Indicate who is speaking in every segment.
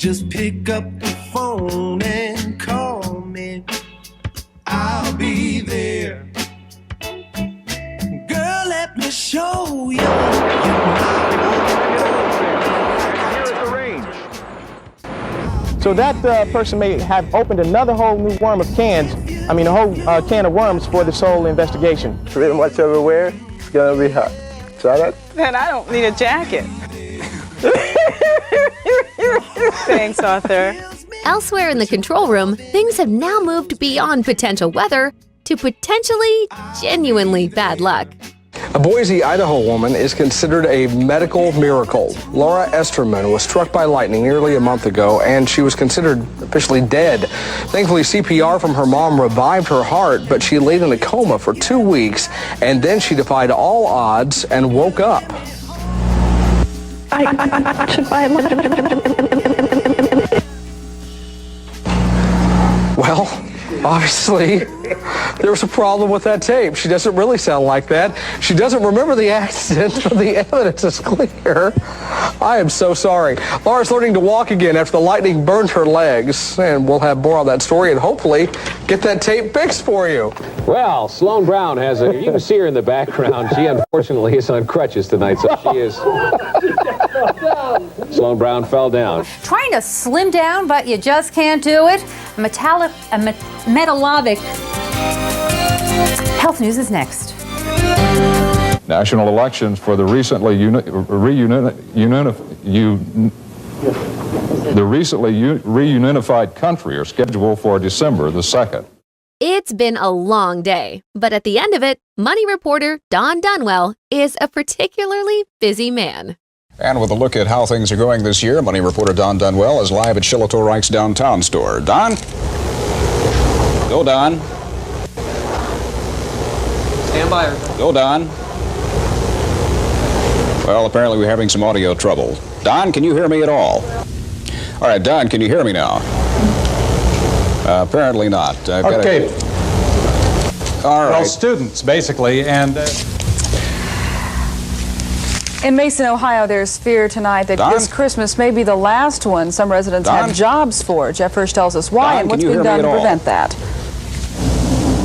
Speaker 1: just pick up the phone and call me. I'll be there. Girl, let me show you.
Speaker 2: So that person may have opened another whole new worm of cans, a whole can of worms for this whole investigation.
Speaker 3: Pretty much everywhere, it's gonna be hot. Try that?
Speaker 4: Then I don't need a jacket. Thanks, Arthur.
Speaker 5: Elsewhere in the control room, things have now moved beyond potential weather to potentially genuinely bad luck.
Speaker 6: A Boise, Idaho woman is considered a medical miracle. Laura Esterman was struck by lightning nearly a month ago, and she was considered officially dead. Thankfully, CPR from her mom revived her heart, but she laid in a coma for 2 weeks, and then she defied all odds and woke up.
Speaker 7: I should buy
Speaker 6: Well, obviously, there was a problem with that tape. She doesn't really sound like that. She doesn't remember the accident, but the evidence is clear. I am so sorry. Laura's learning to walk again after the lightning burned her legs, and we'll have more on that story and hopefully get that tape fixed for you.
Speaker 8: Well, Sloan Brown has you can see her in the background. She unfortunately is on crutches tonight, so she is. Sloan Brown fell down.
Speaker 9: Trying to slim down, but you just can't do it. Metalovic. Health News is next.
Speaker 10: National elections for the recently reunified country are scheduled for December the 2nd.
Speaker 5: It's been a long day, but at the end of it, Money reporter Don Dunwell is a particularly busy man.
Speaker 11: And with a look at how things are going this year, Money reporter Don Dunwell is live at Shiloh Reich's downtown store. Don? Go, Don.
Speaker 12: Stand by.
Speaker 11: Go, Don. Well, apparently we're having some audio trouble. Don, can you hear me at all? All right, Don, can you hear me now? Apparently not.
Speaker 13: Okay.
Speaker 11: All right.
Speaker 13: Well, students, basically, and...
Speaker 4: In Mason, Ohio, there's fear tonight that this Christmas may be the last one some residents have jobs for. Jeff Hirsch tells us why and what's being done to prevent that.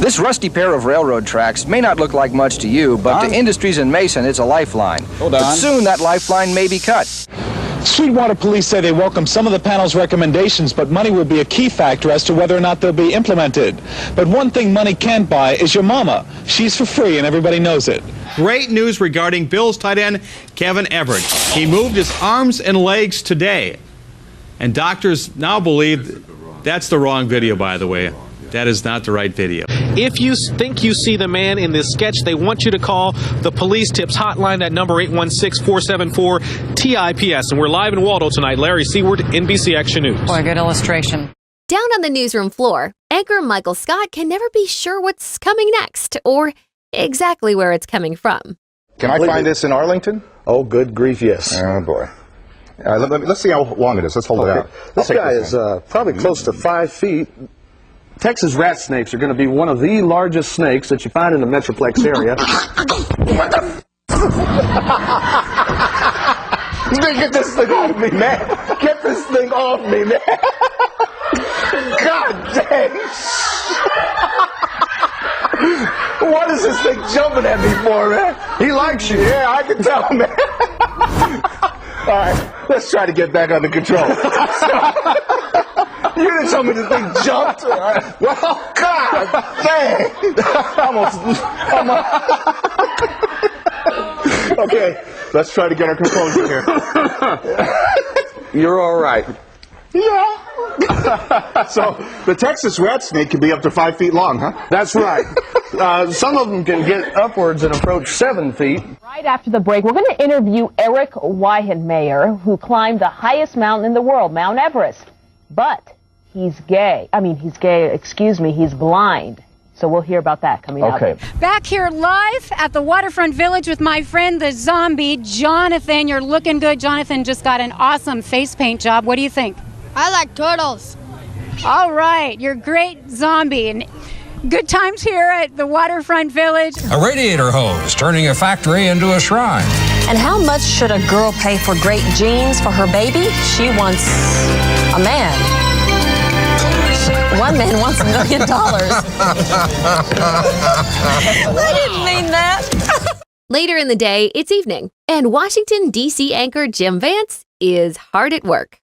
Speaker 14: This rusty pair of railroad tracks may not look like much to you, but to industries in Mason, it's a lifeline. But soon that lifeline may be cut.
Speaker 15: Sweetwater police say they welcome some of the panel's recommendations, but money will be a key factor as to whether or not they'll be implemented. But one thing money can't buy is your mama. She's for free and everybody knows it.
Speaker 16: Great news regarding Bills tight end Kevin Everett. He moved his arms and legs today. And doctors now believe that's the wrong video, by the way. That is not the right video.
Speaker 12: If you think you see the man in this sketch, they want you to call the police tips hotline. That number 816-474-TIPS. And we're live in Waldo tonight. Larry Seward, NBC Action News.
Speaker 9: Boy, good illustration.
Speaker 5: Down on the newsroom floor, anchor Michael Scott can never be sure what's coming next or exactly where it's coming from.
Speaker 17: Can I find this in Arlington?
Speaker 18: Oh, good grief, yes.
Speaker 17: Oh, boy. Let's see how long it is. Let's hold it out.
Speaker 18: This guy is probably close to 5 feet.
Speaker 19: Texas rat snakes are going to be one of the largest snakes that you find in the Metroplex area.
Speaker 17: Get this thing off me, man. Get this thing off me, man. God dang. What is this thing jumping at me for, man? He likes you. Yeah, I can tell, man. All right, let's try to get back under control. You didn't tell me this thing jumped. Well, God dang. Okay, let's try to get our composure here. You're all right. Yeah. So the Texas rat snake can be up to 5 feet long, huh?
Speaker 19: That's right. Some of them can get upwards and approach 7 feet.
Speaker 20: Right after the break, we're going to interview Eric Weihenmayer, who climbed the highest mountain in the world, Mount Everest. But he's gay. He's blind. So we'll hear about that coming up.
Speaker 9: Back here live at the Waterfront Village with my friend, the zombie, Jonathan. You're looking good. Jonathan just got an awesome face paint job. What do you think?
Speaker 2: I like turtles.
Speaker 9: All right. You're great, zombie. And good times here at the Waterfront Village.
Speaker 8: A radiator hose turning a factory into a shrine.
Speaker 1: And how much should a girl pay for great jeans for her baby? She wants
Speaker 4: A man. One man wants $1 million. I didn't mean that.
Speaker 5: Later in the day, it's evening, and Washington, D.C. anchor Jim Vance is hard at work.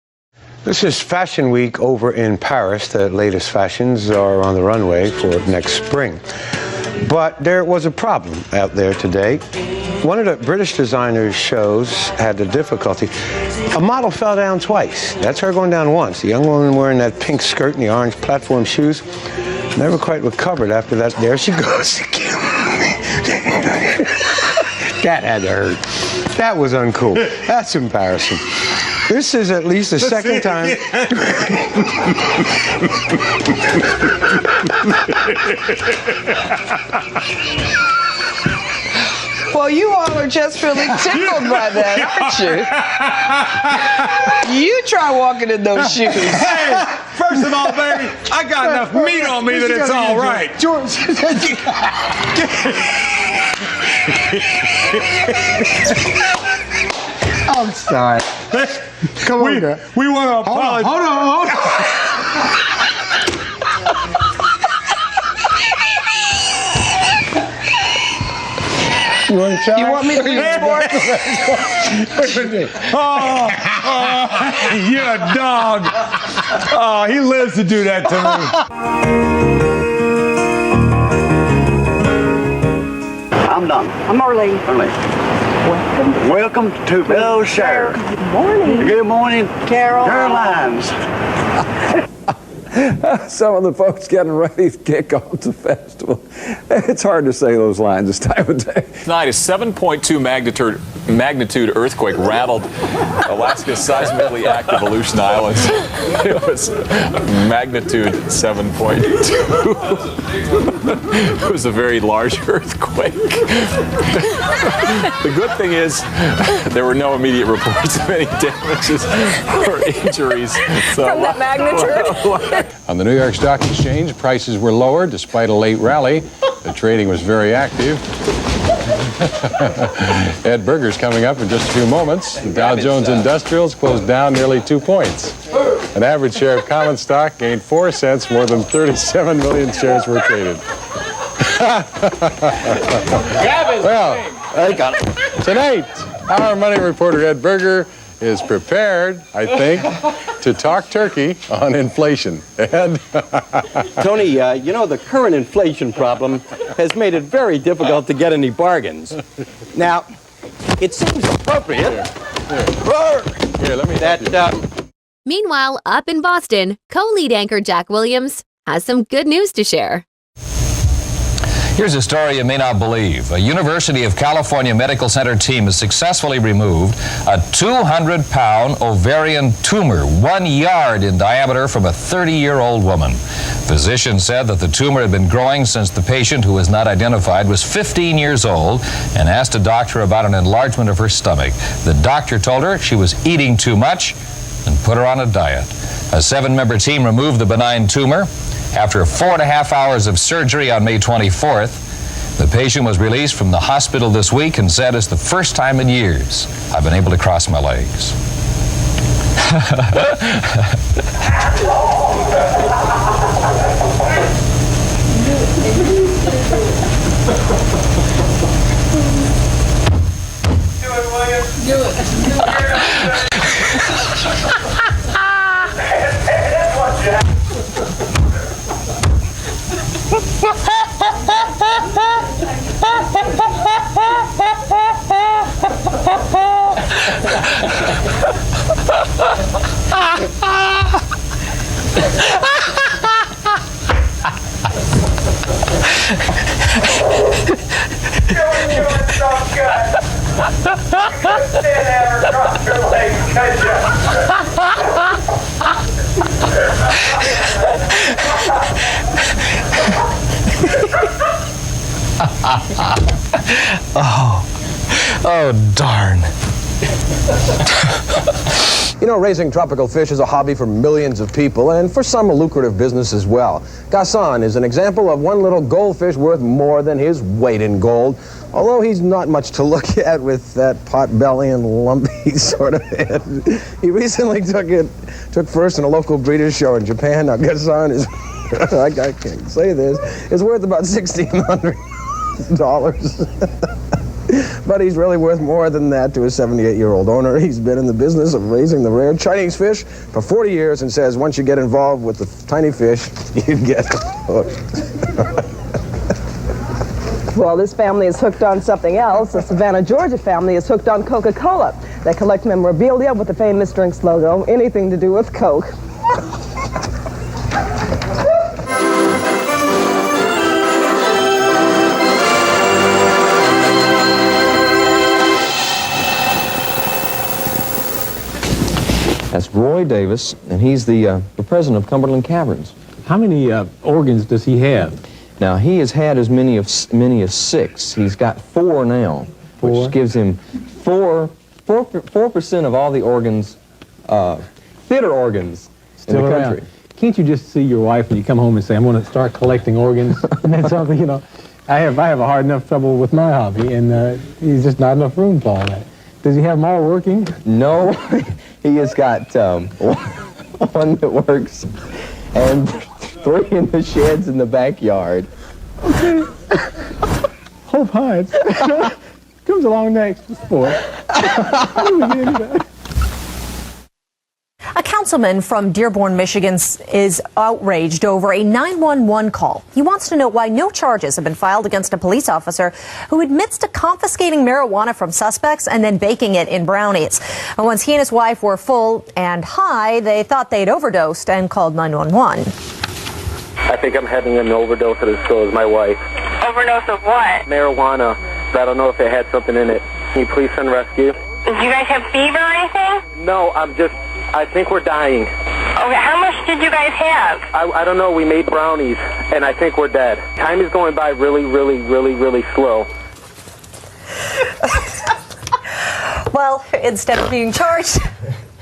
Speaker 7: This is Fashion Week over in Paris. The latest fashions are on the runway for next spring. But there was a problem out there today. One of the British designers' shows had a difficulty. A model fell down twice. That's her going down once. The young woman wearing that pink skirt and the orange platform shoes never quite recovered after that. There she goes again. That had to hurt. That was uncool. That's embarrassing. This is at least the second time.
Speaker 21: Well, you all are just really tickled by that, aren't you? You try walking in those shoes.
Speaker 10: Hey, first of all, baby, I got enough meat on me that it's all right.
Speaker 7: George. I'm sorry. Come on, girl.
Speaker 10: We want to apologize.
Speaker 7: Hold on. You want to try?
Speaker 21: You want me to leave sports?
Speaker 10: Oh, you're a dog. Oh, he lives to do that to me.
Speaker 22: I'm Don.
Speaker 21: I'm Arlene.
Speaker 22: Welcome to Bell's Share.
Speaker 21: Good morning.
Speaker 22: Good morning,
Speaker 21: Carolines.
Speaker 23: Some of the folks getting ready to kick off the festival. It's hard to say those lines this time of day.
Speaker 24: Tonight, a 7.2 magnitude earthquake rattled Alaska's seismically active Aleutian Islands. It was magnitude 7.2. It was a very large earthquake. The good thing is there were no immediate reports of any damages or injuries.
Speaker 4: From that magnitude?
Speaker 10: On the New York Stock Exchange, prices were lower despite a late rally. The trading was very active. Ed Berger's coming up in just a few moments. The Dow Jones Industrials closed down nearly 2 points. An average share of common stock gained 4 cents. More than 37 million shares were traded. Well, tonight, our money reporter Ed Berger is prepared, I think, to talk turkey on inflation. Ed?
Speaker 25: Tony, you know, the current inflation problem has made it very difficult to get any bargains. Now, it seems appropriate that...
Speaker 5: Meanwhile, up in Boston, co-lead anchor Jack Williams has some good news to share.
Speaker 26: Here's a story you may not believe. A University of California Medical Center team has successfully removed a 200-pound ovarian tumor, 1 yard in diameter, from a 30-year-old woman. Physicians said that the tumor had been growing since the patient, who was not identified, was 15 years old and asked a doctor about an enlargement of her stomach. The doctor told her she was eating too much and put her on a diet. A 7-member team removed the benign tumor. After 4.5 hours of surgery on May 24th, the patient was released from the hospital this week and said, "It's the first time in years I've been able to cross my legs."
Speaker 21: Do it.
Speaker 23: Oh, darn.
Speaker 27: You know, raising tropical fish is a hobby for millions of people, and for some a lucrative business as well. Gasson is an example of one little goldfish worth more than his weight in gold. Although he's not much to look at with that pot belly and lumpy sort of head. He recently took first in a local breeders show in Japan. Now, Gassan is, I can't say this, is worth about $1,600. But he's really worth more than that to his 78-year-old owner. He's been in the business of raising the rare Chinese fish for 40 years and says once you get involved with the tiny fish, you get hooked.
Speaker 21: Well, this family is hooked on something else. The Savannah, Georgia family is hooked on Coca-Cola. They collect memorabilia with the famous drinks logo, anything to do with Coke.
Speaker 23: That's Roy Davis, and he's the president of Cumberland Caverns.
Speaker 3: How many organs does he have?
Speaker 23: Now, he has had as many as 6. He's got 4 now, which gives him 4% of all the organs, theater organs
Speaker 3: Still
Speaker 23: in the
Speaker 3: around.
Speaker 23: country.
Speaker 3: Can't you just see your wife when you come home and say, I'm going to start collecting organs? And that's something, you know, I have a hard enough trouble with my hobby, and there's just not enough room for all that. Does he have them all working?
Speaker 23: No, he has got one that works, and 3 in the sheds in the backyard.
Speaker 3: Okay. Hope Hines comes along next. Sport. How do we get into that?
Speaker 6: A councilman from Dearborn, Michigan is outraged over a 911 call. He wants to know why no charges have been filed against a police officer who admits to confiscating marijuana from suspects and then baking it in brownies. And once he and his wife were full and high, they thought they'd overdosed and called 911.
Speaker 11: I think I'm having an overdose of this girl as my wife.
Speaker 13: Overdose of what?
Speaker 11: Marijuana. I don't know if it had something in it. Can you please send rescue?
Speaker 13: Do you guys have fever or anything?
Speaker 11: No, I think we're dying.
Speaker 13: Okay, how much did you guys have?
Speaker 11: I don't know. We made brownies, and I think we're dead. Time is going by really, really, really, really slow.
Speaker 6: Well, instead of being charged,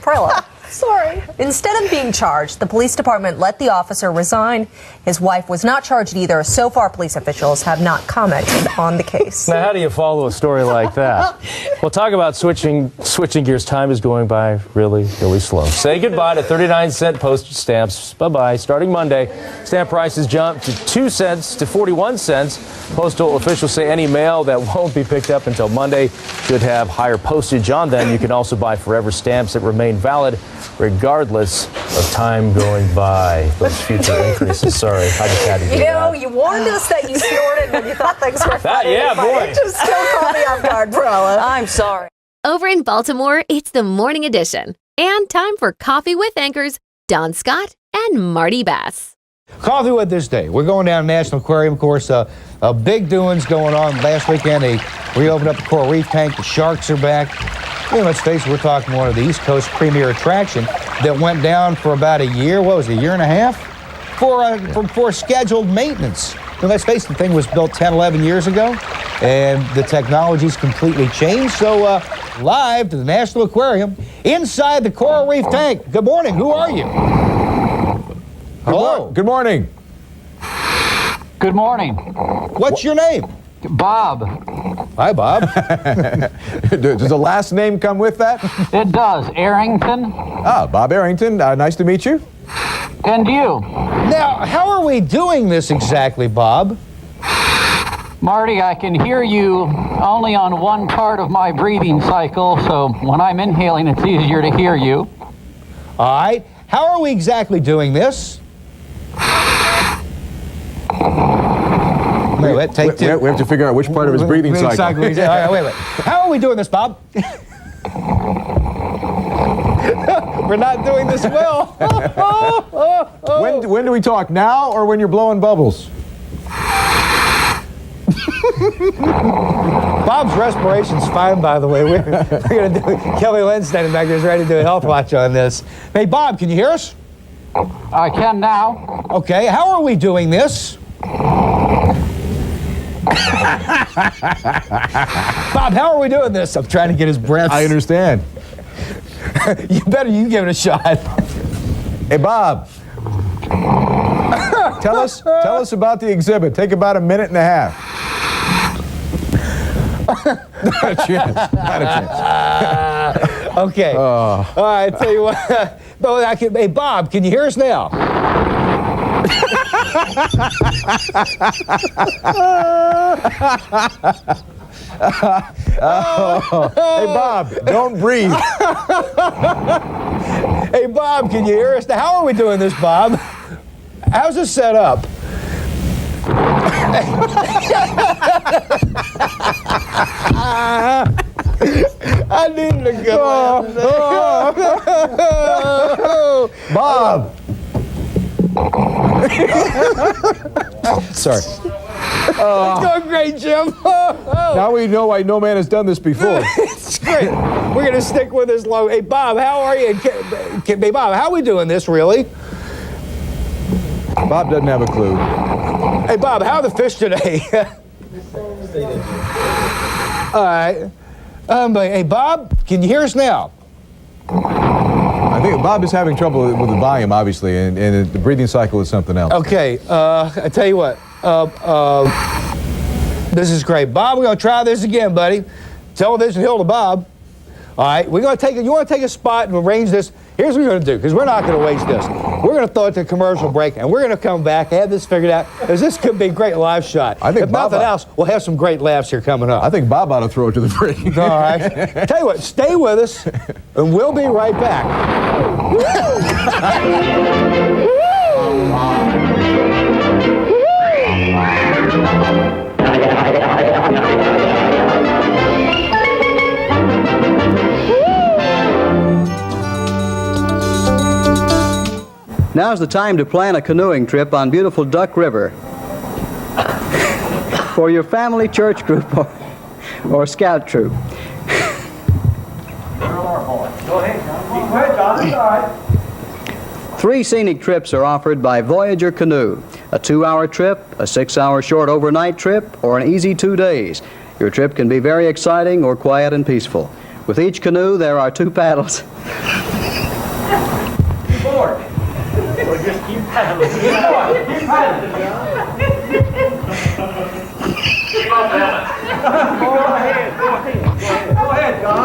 Speaker 6: Prella. Sorry. Instead of being charged, the police department let the officer resign. His wife was not charged either. So far, police officials have not commented on the case.
Speaker 14: Now, how do you follow a story like that? Well, talk about switching gears. Time is going by really, really slow. Say goodbye to 39-cent postage stamps. Bye-bye. Starting Monday, stamp prices jump to 2 cents to 41 cents. Postal officials say any mail that won't be picked up until Monday should have higher postage on them. You can also buy forever stamps that remain valid regardless of time going by. Those future increases. Sorry, I just had to do that.
Speaker 6: You warned us that you snorted when you thought things were funny.
Speaker 14: Yeah, boy.
Speaker 6: It just still caught me off guard, Prella. I'm sorry.
Speaker 5: Over in Baltimore, it's the morning edition. And time for Coffee with Anchors Don Scott and Marty Bass.
Speaker 15: Coffee with this day. We're going down to National Aquarium, of course. Big doings going on. Last weekend, they reopened up the coral reef tank. The sharks are back. Let's face it, we're talking one of the East Coast premier attraction that went down for about a year. What was it, a year and a half? For scheduled maintenance. Let's face it, the thing was built 10, 11 years ago, and the technology's completely changed. So, live to the National Aquarium, inside the coral reef tank. Good morning. Who are you? Hello.
Speaker 22: Good morning.
Speaker 28: Good morning.
Speaker 15: What's your name?
Speaker 28: Bob.
Speaker 15: Hi, Bob.
Speaker 22: Does the last name come with that?
Speaker 28: It does. Arrington.
Speaker 22: Ah, Bob Arrington. Nice to meet you.
Speaker 28: And you.
Speaker 15: Now, how are we doing this exactly, Bob?
Speaker 28: Marty, I can hear you only on one part of my breathing cycle, so when I'm inhaling, it's easier to hear you.
Speaker 15: All right. How are we exactly doing this? Wait, take two.
Speaker 22: We have to figure out which part of his breathing cycle.
Speaker 15: All right, wait. How are we doing this, Bob? We're not doing this well.
Speaker 22: When do we talk? Now or when you're blowing bubbles?
Speaker 15: Bob's respiration's fine, by the way. We're going to do. Kelly Lynn standing back there is ready to do a health watch on this. Hey, Bob, can you hear us?
Speaker 28: I can now.
Speaker 15: Okay, how are we doing this? Bob, how are we doing this? I'm trying to get his breath.
Speaker 22: I understand.
Speaker 15: You give it a shot.
Speaker 22: Hey, Bob. Tell us about the exhibit. Take about a minute and a half. Not a chance. Not a chance.
Speaker 15: Okay. All right, tell you what. Hey, Bob, can you hear us now?
Speaker 22: Hey, Bob, don't breathe.
Speaker 15: Hey, Bob, can you hear us now? How are we doing this, Bob? How's this set up? I need to go.
Speaker 22: Bob. Sorry.
Speaker 15: Doing great, Jim.
Speaker 22: Now we know why no man has done this before.
Speaker 15: It's great. We're going to stick with this long. Hey, Bob, how are you? Hey, Bob, how are we doing this, really?
Speaker 22: Bob doesn't have a clue.
Speaker 15: Hey, Bob, how are the fish today? All right. Hey, Bob, can you hear us now?
Speaker 22: I think Bob is having trouble with the volume, obviously, and the breathing cycle is something else.
Speaker 15: Okay, I tell you what. This is great. Bob, we're going to try this again, buddy. Television Hill to Bob. All right, we're going to take it. You want to take a spot and arrange this? Here's what we're going to do, because we're not going to waste this. We're going to throw it to a commercial break, and we're going to come back, have this figured out, because this could be a great live shot.
Speaker 22: I think
Speaker 15: if nothing else, we'll have some great laughs here coming up.
Speaker 22: I think Bob ought to throw it to the break.
Speaker 15: All right. Tell you what, stay with us, and we'll be right back.
Speaker 2: Now's the time to plan a canoeing trip on beautiful Duck River for your family, church group, or scout troop.
Speaker 1: Go ahead, John. It's all right.
Speaker 2: 3 scenic trips are offered by Voyager Canoe. A 2-hour trip, a 6-hour short overnight trip, or an easy 2 days. Your trip can be very exciting or quiet and peaceful. With each canoe, there are 2 paddles.
Speaker 1: Keep bored. Well, just keep paddling. Keep going. Keep paddling. Keep on paddling. Go ahead. Go ahead. Go ahead, John.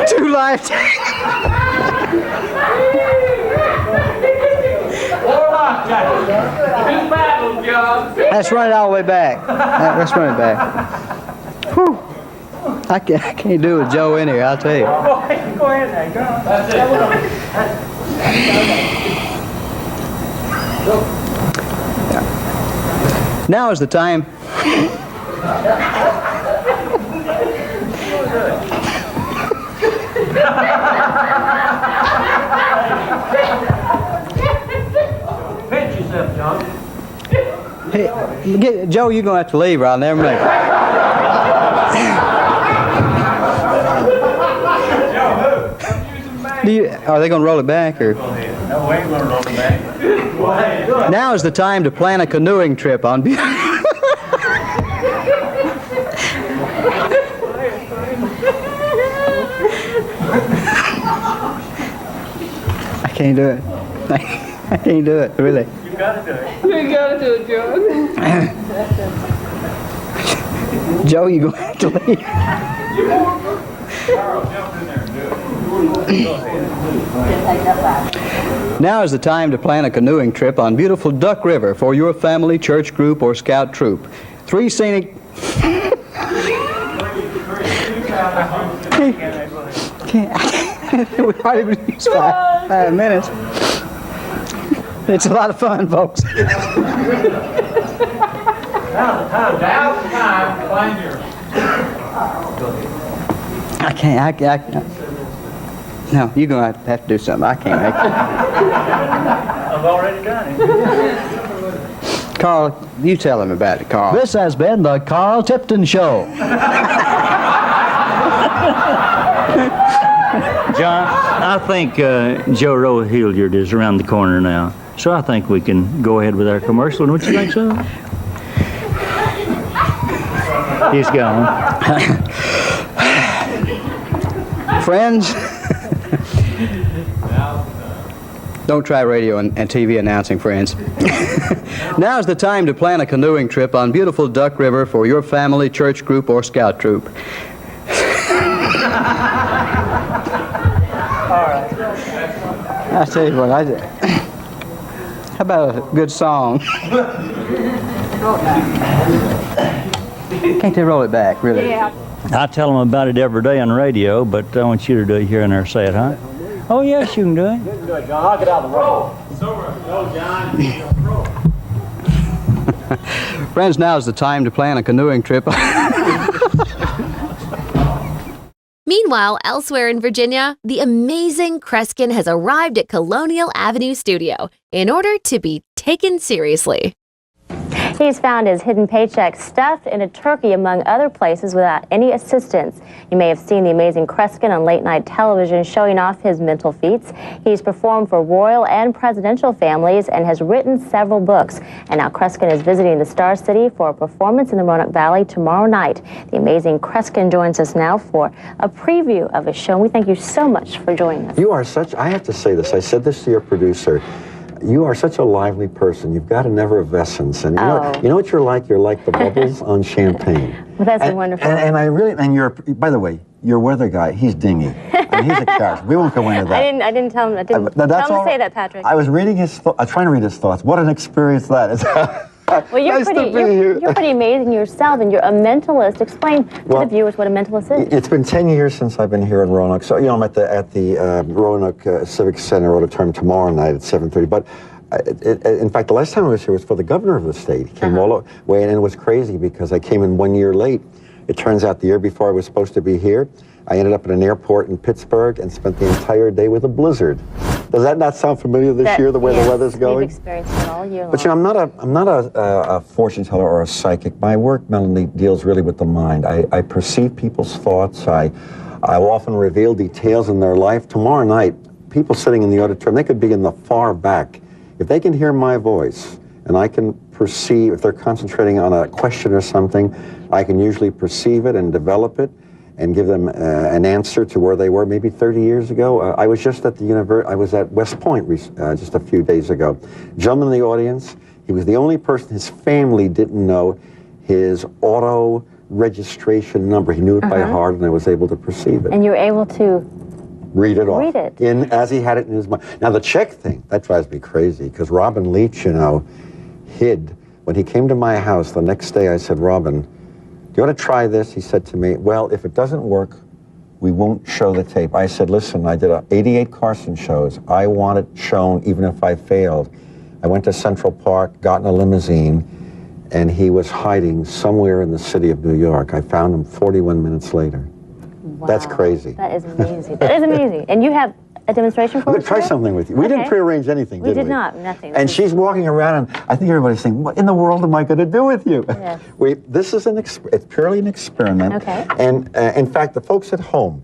Speaker 2: 2 life tanks. Let's run it all the way back. Let's run it back. Whew. I can't do it with Joe in here, I'll tell you.
Speaker 1: Go ahead now. That's
Speaker 2: it. Now is the time.
Speaker 1: Pinch yourself, John.
Speaker 2: Hey, Joe, you're going to have to leave, right? Never mind. Are they going to roll it back? Or?
Speaker 1: No, we ain't going to roll it back.
Speaker 2: Now is the time to plan a canoeing trip on I can't do it. I can't do it, really.
Speaker 1: You got to do it.
Speaker 9: You got to do it, Joe.
Speaker 2: Joe, you're going to have to leave. Now is the time to plan a canoeing trip on beautiful Duck River for your family, church group, or scout troop. 3 scenic... We've already been used 5 minutes. It's a lot of fun, folks.
Speaker 1: Now's the time to find your...
Speaker 2: I can't. No, you're going to have to do something. I can't make it.
Speaker 1: I've already done it.
Speaker 2: Carl, you tell him about it, Carl.
Speaker 12: This has been the Carl Tipton Show.
Speaker 16: John, I think Joe Rowe Hilliard is around the corner now. So I think we can go ahead with our commercial. Don't you think so? He's gone.
Speaker 2: Friends, Don't try radio and TV announcing, friends. Now's the time to plan a canoeing trip on beautiful Duck River for your family, church group, or scout troop. I tell you what, how about a good song? Can't they roll it back, really?
Speaker 16: Yeah. I tell them about it every day on radio, but I want you to do it here and there. Say it, huh? Oh, yes, you can do it.
Speaker 4: You can do it, John. I'll get out of the road. Go, John.
Speaker 2: Friends, now's the time to plan a canoeing trip.
Speaker 5: Meanwhile, elsewhere in Virginia, the amazing Kreskin has arrived at Colonial Avenue Studio in order to be taken seriously.
Speaker 7: He's found his hidden paycheck stuffed in a turkey, among other places, without any assistance. You may have seen the amazing Kreskin on late-night television showing off his mental feats. He's performed for royal and presidential families and has written several books. And now Kreskin is visiting the Star City for a performance in the Roanoke Valley tomorrow night. The amazing Kreskin joins us now for a preview of his show. We thank you so much for joining us.
Speaker 8: You are such, I have to say this, I said this to your producer, you are such a lively person. You've got an effervescence, and you know what you're like? You're like the bubbles on champagne.
Speaker 7: Well, that's wonderful.
Speaker 8: And I really, and you're, by the way, your weather guy, he's dingy. I mean, he's a character. We won't go into that.
Speaker 7: I didn't tell him. I didn't tell him to say that, Patrick.
Speaker 8: I was reading his thoughts. I'm trying to read his thoughts. What an experience that is.
Speaker 7: Well, you're pretty amazing yourself, and you're a mentalist. Explain to the viewers what a mentalist is.
Speaker 8: It's been 10 years since I've been here in Roanoke. So, you know, I'm at the Roanoke Civic Center Auditorium tomorrow night at 7:30. But in fact, the last time I was here was for the governor of the state. He came all the way, and it was crazy because I came in 1 year late. It turns out the year before I was supposed to be here, I ended up at an airport in Pittsburgh and spent the entire day with a blizzard. Does that not sound familiar this year, the way the weather's going?
Speaker 7: We've experienced it all year long.
Speaker 8: But you know, I'm not a fortune teller or a psychic. My work, Melanie, deals really with the mind. I perceive people's thoughts. I will often reveal details in their life. Tomorrow night, people sitting in the auditorium, they could be in the far back. If they can hear my voice, and I can perceive, if they're concentrating on a question or something, I can usually perceive it and develop it and give them an answer to where they were maybe 30 years ago. I was just at the I was at West Point just a few days ago. Gentleman in the audience, he was the only person, his family didn't know his auto registration number. He knew it by heart, and I was able to perceive it.
Speaker 7: And you were able to
Speaker 8: read it off.
Speaker 7: Read it.
Speaker 8: As he had it in his mind. Now, the check thing, that drives me crazy, because Robin Leach, you know, hid. When he came to my house the next day, I said, Robin, do you want to try this? He said to me, well, if it doesn't work, we won't show the tape. I said, listen, I did 88 Carson shows. I want it shown even if I failed. I went to Central Park, got in a limousine, and he was hiding somewhere in the city of New York. I found him 41 minutes later.
Speaker 7: Wow.
Speaker 8: That's crazy.
Speaker 7: That is amazing. That is amazing. And you have a demonstration for us?
Speaker 8: We're going to try something with you. We didn't prearrange anything, did we?
Speaker 7: We did not. Nothing.
Speaker 8: And she's walking around, and I think everybody's saying, what in the world am I going to do with you?
Speaker 7: Yes.
Speaker 8: This is it's purely an experiment.
Speaker 7: Okay.
Speaker 8: And in fact, the folks at home,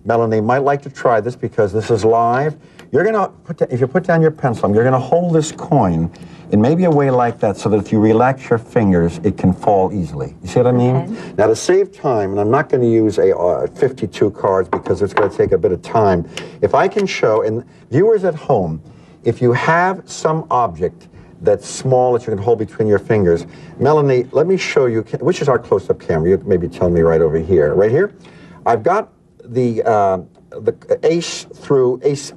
Speaker 8: Melanie, might like to try this because this is live. You're going to, if you put down your pencil, you're going to hold this coin in maybe a way like that so that if you relax your fingers, it can fall easily. You see what I mean? Okay. Now, to save time, and I'm not going to use 52 cards because it's going to take a bit of time. If I can show, and viewers at home, if you have some object that's small that you can hold between your fingers, Melanie, let me show you, which is our close-up camera. You maybe tell me right over here. Right here? I've got the ace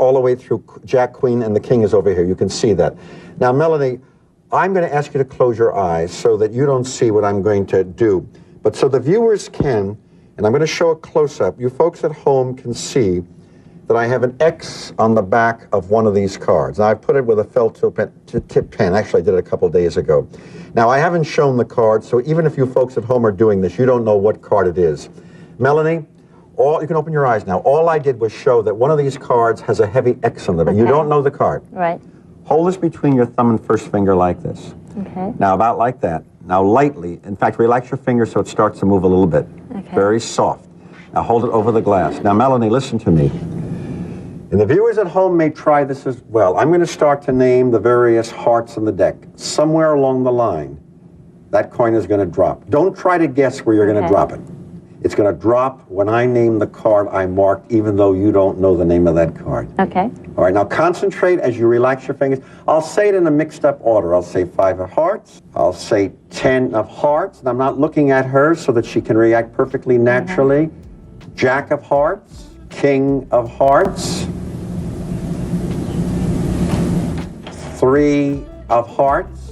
Speaker 8: all the way through Jack, Queen, and the King is over here. You can see that. Now, Melanie, I'm going to ask you to close your eyes so that you don't see what I'm going to do. But so the viewers can, and I'm going to show a close-up, you folks at home can see that I have an X on the back of one of these cards. Now, I put it with a felt tip pen. Actually, I did it a couple of days ago. Now, I haven't shown the card, so even if you folks at home are doing this, you don't know what card it is. Melanie, you can open your eyes now. All I did was show that one of these cards has a heavy X on the back. Okay. You don't know the card.
Speaker 7: Right.
Speaker 8: Hold this between your thumb and first finger like this.
Speaker 7: Okay.
Speaker 8: Now, about like that. Now, lightly. In fact, relax your finger so it starts to move a little bit.
Speaker 7: Okay.
Speaker 8: Very soft. Now, hold it over the glass. Now, Melanie, listen to me. And the viewers at home may try this as well. I'm going to start to name the various hearts on the deck. Somewhere along the line, that coin is going to drop. Don't try to guess where you're going to drop it. It's going to drop when I name the card I marked, even though you don't know the name of that card.
Speaker 7: Okay.
Speaker 8: All right, now concentrate as you relax your fingers. I'll say it in a mixed up order. I'll say 5 of hearts. I'll say 10 of hearts. And I'm not looking at her so that she can react perfectly naturally. Jack of hearts. King of hearts. 3 of hearts.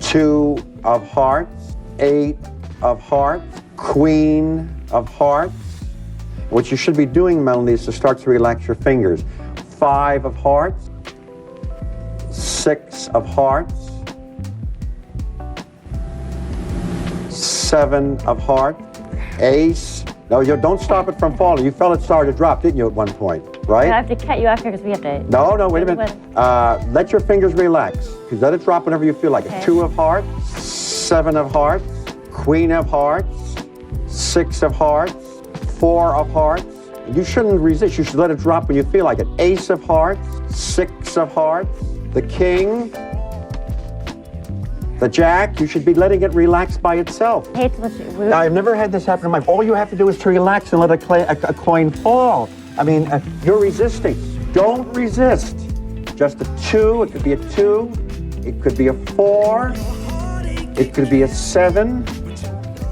Speaker 8: 2 of hearts. 8 of hearts. Queen of hearts. What you should be doing, Melanie, is to start to relax your fingers. 5 of hearts. 6 of hearts. 7 of hearts. Ace. No, you don't stop it from falling. You felt it started to drop, didn't you, at one point, right?
Speaker 7: I have to cut you off here because we have to...
Speaker 8: No, wait a minute. Let your fingers relax. Let it drop whenever you feel like it. 2 of hearts. 7 of hearts. Queen of hearts. 6 of hearts. 4 of hearts. You shouldn't resist. You should let it drop when you feel like it. Ace of hearts. 6 of hearts. The king. The jack. You should be letting it relax by itself.
Speaker 7: I hate to let you...
Speaker 8: I've never had this happen in my life. All you have to do is to relax and let a coin fall. I mean, you're resisting. Don't resist. Just a 2. It could be a 2. It could be a 4. It could be a 7.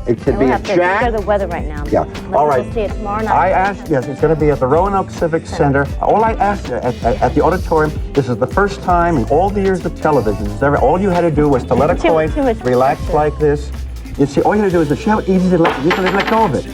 Speaker 8: It could be a jack.
Speaker 7: Go to the weather right now.
Speaker 8: Yeah. All right.
Speaker 7: We'll see it tomorrow night.
Speaker 8: I asked, yes, it's going to be at the Roanoke Civic Center. All I asked at the auditorium, this is the first time in all the years of television, all you had to do was to let a coin relax like this. You see, all you had to do is to see how easy to let go of it.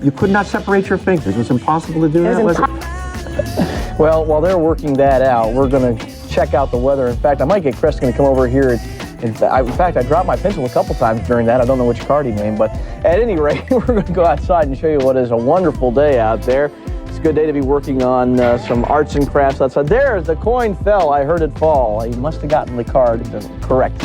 Speaker 8: You could not separate your fingers. It was impossible to do that, was it?
Speaker 10: Well, while they're working that out, we're going to check out the weather. In fact, I might get Chris to come over here. In fact, I dropped my pencil a couple times during that. I don't know which card he named, but at any rate, we're going to go outside and show you what is a wonderful day out there. It's a good day to be working on some arts and crafts outside. There, the coin fell. I heard it fall. He must have gotten the card correct.